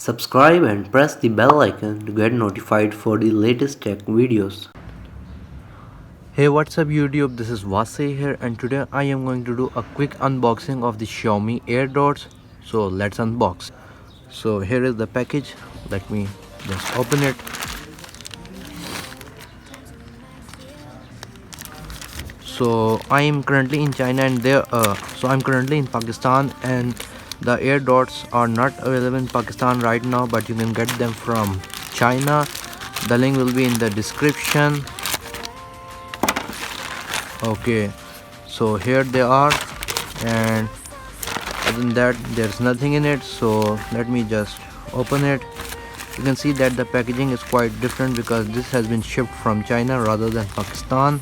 Subscribe and press the bell icon to get notified for the latest tech videos. Hey, what's up YouTube, this is Wasay here, and today I am going to do a quick unboxing of the Xiaomi Airdots. So let's unbox. So here is the package. Let me just open it. So I am currently in China and I'm currently in Pakistan, and the Airdots are not available in Pakistan right now, but you can get them from China. The link will be in the description. Okay, so here they are, and other than that there's nothing in it. So let me just open it. You can see that the packaging is quite different because this has been shipped from China rather than Pakistan.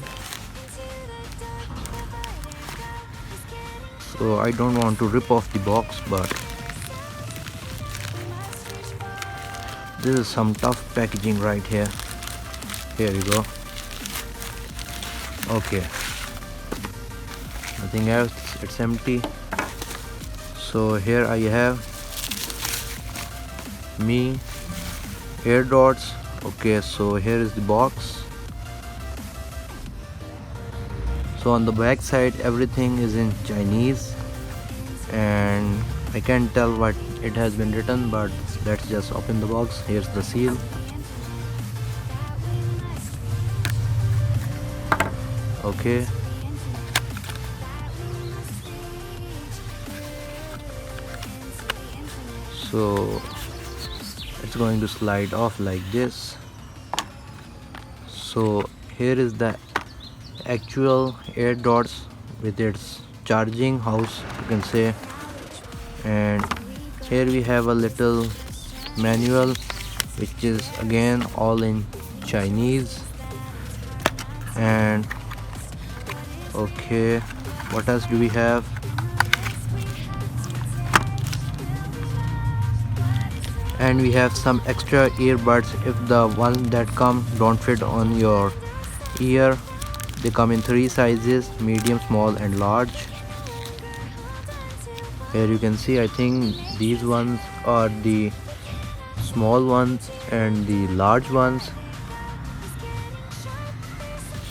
So I don't want to rip off the box, but this is some tough packaging right here. Here you go. Okay, nothing else, it's empty. So here I have Mi Airdots. Okay, so here is the box. So on the back side everything is in Chinese, and I can't tell what it has been written, but let's just open the box. Here's the seal. Okay, so it's going to slide off like this. So here is the actual Airdots with its charging house, you can say, and here we have a little manual which is again all in Chinese. And okay, what else do we have? And we have some extra earbuds if the one that come don't fit on your ear. They come in 3 sizes: medium, small and large. Here you can see, I think these ones are the small ones and the large ones.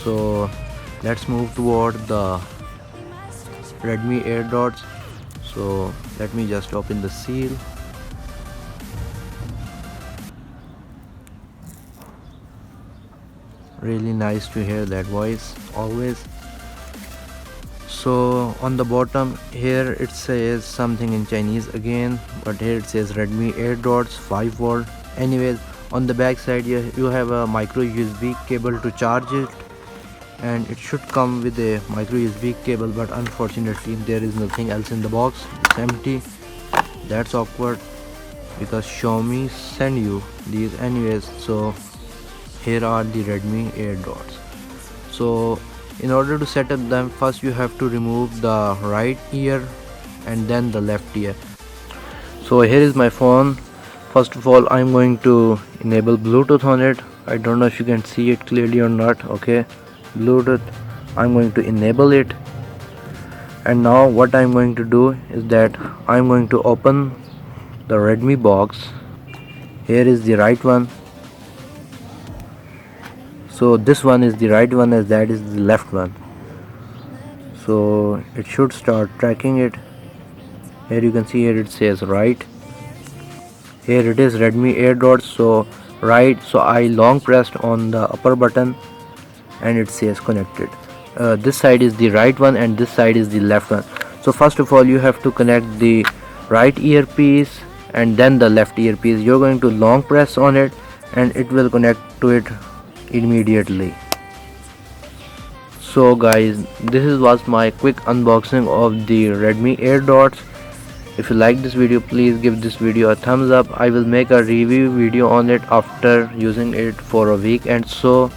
So let's move toward the Redmi Airdots. So let me just open the seal. Really nice to hear that voice always. So on the bottom here it says something in Chinese again, but here it says Redmi Airdots 5V. Anyways, on the back side you have a micro USB cable to charge it, and it should come with a micro USB cable, but unfortunately there is nothing else in the box. It's empty. That's awkward because Xiaomi send you these anyways. So here are the Redmi Airdots. So in order to set up them, first you have to remove the right ear and then the left ear. So here is my phone. First of all, I'm going to enable Bluetooth on it. I don't know if you can see it clearly or not. Okay, Bluetooth, I'm going to enable it. And now what I'm going to do is that I'm going to open the Redmi box. Here is the right one. So this one is the right one, as that is the left one. So it should start tracking it. Here you can see, here it says right. Here it is Redmi Airdots, so right. So I long pressed on the upper button and it says connected. This side is the right one and this side is the left one. So first of all you have to connect the right earpiece and then the left earpiece. You're going to long press on it and it will connect to it immediately. So guys, this was my quick unboxing of the Redmi Airdots. If you like this video, please give this video a thumbs up. I will make a review video on it after using it for a week, and so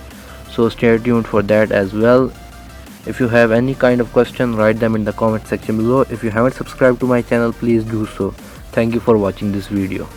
stay tuned for that as well. If you have any kind of question, write them in the comment section below. If you haven't subscribed to my channel, please do so. Thank you for watching this video.